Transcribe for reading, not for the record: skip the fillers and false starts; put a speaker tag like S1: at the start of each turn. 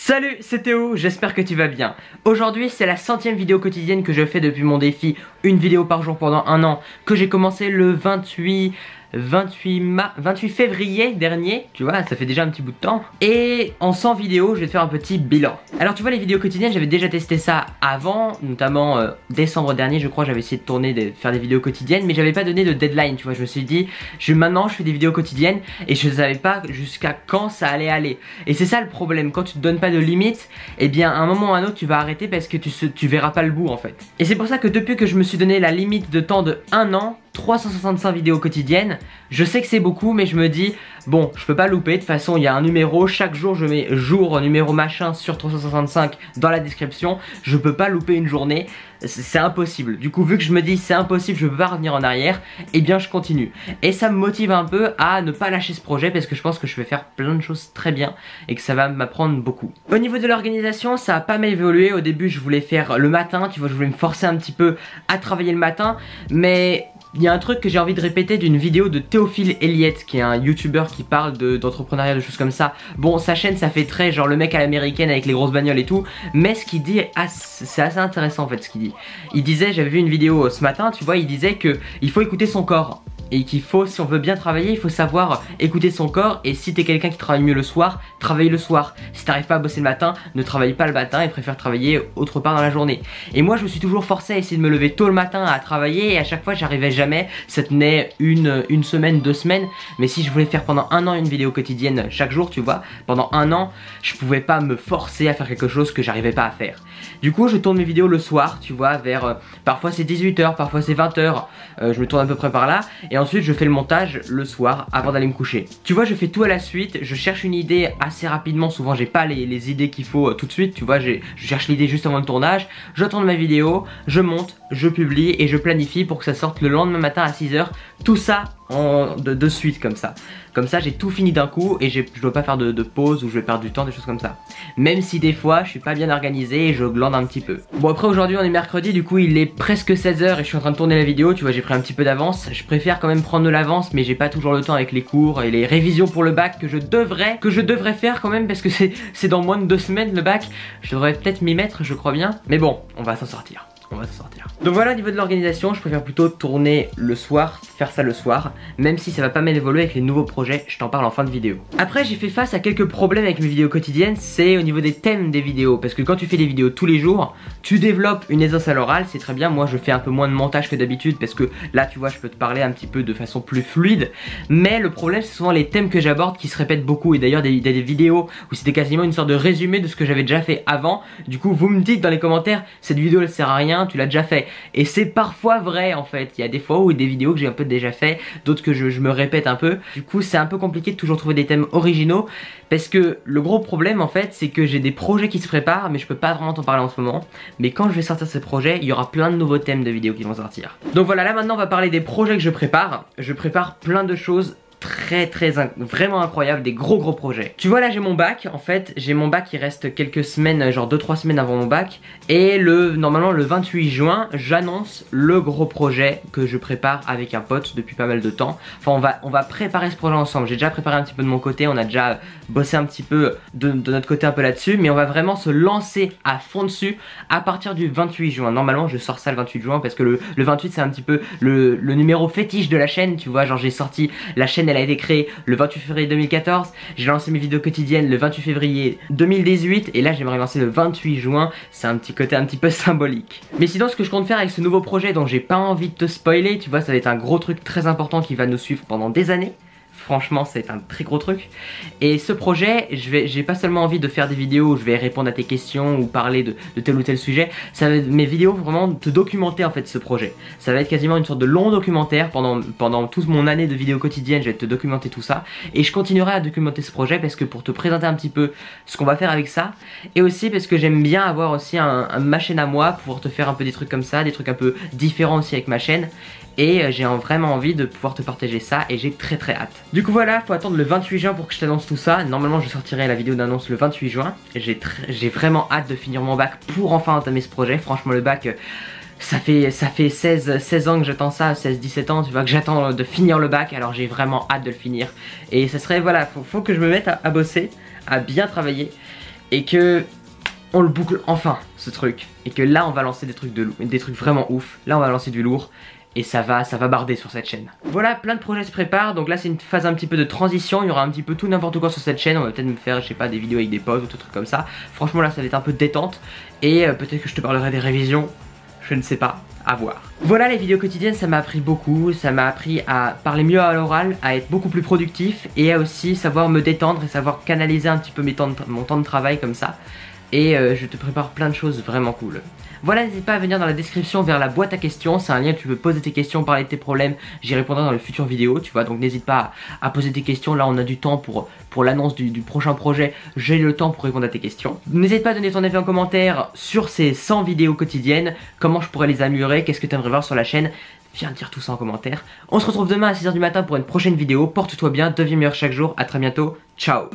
S1: Salut, c'est Théo, j'espère que tu vas bien. Aujourd'hui c'est la 100e vidéo quotidienne que je fais depuis mon défi, une vidéo par jour pendant un an, que j'ai commencé le 28 février dernier, tu vois, ça fait déjà un petit bout de temps. Et en 100 vidéos, je vais te faire un petit bilan. Alors tu vois, les vidéos quotidiennes, j'avais déjà testé ça avant, notamment décembre dernier, je crois, j'avais essayé de faire des vidéos quotidiennes, mais j'avais pas donné de deadline, tu vois. Je me suis dit, maintenant je fais des vidéos quotidiennes et je savais pas jusqu'à quand ça allait aller. Et c'est ça le problème, quand tu te donnes pas de limite, eh bien à un moment ou à un autre tu vas arrêter parce que tu verras pas le bout en fait. Et c'est pour ça que depuis que je me suis donné la limite de temps de 1 an, 365 vidéos quotidiennes, je sais que c'est beaucoup, mais je me dis bon, je peux pas louper, de toute façon il y a un numéro, chaque jour je mets jour, numéro machin sur 365 dans la description, je peux pas louper une journée, c'est impossible. Du coup, vu que je me dis c'est impossible, je peux pas revenir en arrière, et bien je continue. Et ça me motive un peu à ne pas lâcher ce projet parce que je pense que je vais faire plein de choses très bien et que ça va m'apprendre beaucoup. Au niveau de l'organisation, ça a pas mal évolué. Au début je voulais faire le matin, tu vois, je voulais me forcer un petit peu à travailler le matin, mais il y a un truc que j'ai envie de répéter d'une vidéo de Théophile Elliott, qui est un youtubeur qui parle d'entrepreneuriat, de choses comme ça. Bon, sa chaîne ça fait très genre le mec à l'américaine avec les grosses bagnoles et tout, mais ce qu'il dit, c'est assez intéressant en fait ce qu'il dit. Il disait, j'avais vu une vidéo ce matin, tu vois, il disait que il faut écouter son corps. Et qu'il faut, si on veut bien travailler, il faut savoir écouter son corps. Et si t'es quelqu'un qui travaille mieux le soir, travaille le soir. Si t'arrives pas à bosser le matin, ne travaille pas le matin et préfère travailler autre part dans la journée. Et moi je me suis toujours forcé à essayer de me lever tôt le matin à travailler, et à chaque fois j'arrivais jamais. Ça tenait une semaine, 2 semaines. Mais si je voulais faire pendant un an une vidéo quotidienne chaque jour, tu vois, pendant un an, je pouvais pas me forcer à faire quelque chose que j'arrivais pas à faire. Du coup je tourne mes vidéos le soir, tu vois, vers parfois c'est 18 h, parfois c'est 20 h, je me tourne à peu près par là. Et ensuite je fais le montage le soir avant d'aller me coucher. Tu vois, je fais tout à la suite, je cherche une idée assez rapidement, souvent j'ai pas les idées qu'il faut tout de suite, tu vois, je cherche l'idée juste avant le tournage, je tourne ma vidéo, je monte, je publie et je planifie pour que ça sorte le lendemain matin à 6 h, tout ça de suite comme ça. Comme ça j'ai tout fini d'un coup et je dois pas faire de pause où je vais perdre du temps, des choses comme ça. Même si des fois je suis pas bien organisé et je glande un petit peu. Bon, après aujourd'hui on est mercredi, du coup il est presque 16 h et je suis en train de tourner la vidéo, tu vois, j'ai pris un petit peu d'avance. Je préfère quand même prendre de l'avance, mais j'ai pas toujours le temps avec les cours et les révisions pour le bac que je devrais faire quand même, parce que c'est dans moins de 2 semaines le bac. Je devrais peut-être m'y mettre, je crois bien. Mais bon, on va s'en sortir. Donc voilà, au niveau de l'organisation, je préfère plutôt tourner le soir, faire ça le soir, même si ça va pas mal évoluer avec les nouveaux projets, je t'en parle en fin de vidéo. Après j'ai fait face à quelques problèmes avec mes vidéos quotidiennes, c'est au niveau des thèmes des vidéos, parce que quand tu fais des vidéos tous les jours, tu développes une aisance à l'oral, c'est très bien. Moi je fais un peu moins de montage que d'habitude parce que là tu vois je peux te parler un petit peu de façon plus fluide, mais le problème c'est souvent les thèmes que j'aborde qui se répètent beaucoup, et d'ailleurs des vidéos où c'était quasiment une sorte de résumé de ce que j'avais déjà fait avant. Du coup vous me dites dans les commentaires, cette vidéo elle sert à rien, tu l'as déjà fait, et c'est parfois vrai en fait. Il y a des fois où des vidéos que j'ai un peu déjà fait, d'autres que je me répète un peu. Du coup c'est un peu compliqué de toujours trouver des thèmes originaux, parce que le gros problème en fait c'est que j'ai des projets qui se préparent, mais je peux pas vraiment t'en parler en ce moment. Mais quand je vais sortir ces projets, il y aura plein de nouveaux thèmes de vidéos qui vont sortir. Donc voilà, là maintenant on va parler des projets que je prépare. Je prépare plein de choses vraiment incroyable, des gros projets. Tu vois, là j'ai mon bac, en fait j'ai mon bac, il reste quelques semaines, genre 2-3 semaines avant mon bac, et normalement le 28 juin j'annonce le gros projet que je prépare avec un pote depuis pas mal de temps. Enfin on va préparer ce projet ensemble. J'ai déjà préparé un petit peu de mon côté, on a déjà bossé un petit peu de notre côté un peu là-dessus, mais on va vraiment se lancer à fond dessus à partir du 28 juin. Normalement je sors ça le 28 juin parce que le 28 c'est un petit peu le numéro fétiche de la chaîne, tu vois, genre j'ai sorti, la chaîne elle a été créée le 28 février 2014, j'ai lancé mes vidéos quotidiennes le 28 février 2018, et là j'aimerais lancer le 28 juin, c'est un petit côté un petit peu symbolique. Mais sinon ce que je compte faire avec ce nouveau projet dont j'ai pas envie de te spoiler, tu vois, ça va être un gros truc très important qui va nous suivre pendant des années. Franchement c'est un très gros truc. Et ce projet, j'ai pas seulement envie de faire des vidéos où je vais répondre à tes questions ou parler de tel ou tel sujet. Ça va être mes vidéos vraiment te documenter en fait ce projet. Ça va être quasiment une sorte de long documentaire pendant toute mon année de vidéos quotidiennes. Je vais te documenter tout ça, et je continuerai à documenter ce projet parce que pour te présenter un petit peu ce qu'on va faire avec ça, et aussi parce que j'aime bien avoir aussi ma chaîne à moi, pouvoir te faire un peu des trucs comme ça, des trucs un peu différents aussi avec ma chaîne. Et j'ai vraiment envie de pouvoir te partager ça, et j'ai très hâte. Du coup voilà, faut attendre le 28 juin pour que je t'annonce tout ça. Normalement je sortirai la vidéo d'annonce le 28 juin. J'ai vraiment hâte de finir mon bac pour enfin entamer ce projet. Franchement le bac, ça fait 16 ans que j'attends ça, 16-17 ans, tu vois, que j'attends de finir le bac. Alors j'ai vraiment hâte de le finir. Et ça serait, voilà, faut que je me mette à bosser, à bien travailler. et que on le boucle enfin ce truc, et que là on va lancer des trucs vraiment ouf. Là on va lancer du lourd et ça va barder sur cette chaîne. Voilà, plein de projets se préparent, donc là c'est une phase un petit peu de transition. Il y aura un petit peu tout n'importe quoi sur cette chaîne. On va peut-être me faire, je sais pas, des vidéos avec des pauses ou tout truc comme ça. Franchement là ça va être un peu détente, et peut-être que je te parlerai des révisions, je ne sais pas, à voir. Voilà, les vidéos quotidiennes, ça m'a appris beaucoup. Ça m'a appris à parler mieux à l'oral, à être beaucoup plus productif, et à aussi savoir me détendre et savoir canaliser un petit peu mon temps de travail comme ça. Et je te prépare plein de choses vraiment cool. Voilà, n'hésite pas à venir dans la description vers la boîte à questions. C'est un lien où tu peux poser tes questions, parler de tes problèmes. J'y répondrai dans les futures vidéos, tu vois. Donc n'hésite pas à poser tes questions. Là on a du temps pour l'annonce du prochain projet. J'ai le temps pour répondre à tes questions. N'hésite pas à donner ton avis en commentaire sur ces 100 vidéos quotidiennes. Comment je pourrais les améliorer, qu'est-ce que tu aimerais voir sur la chaîne. Viens dire tout ça en commentaire. On se retrouve demain à 6h du matin pour une prochaine vidéo. Porte-toi bien, deviens meilleur chaque jour. A très bientôt, ciao.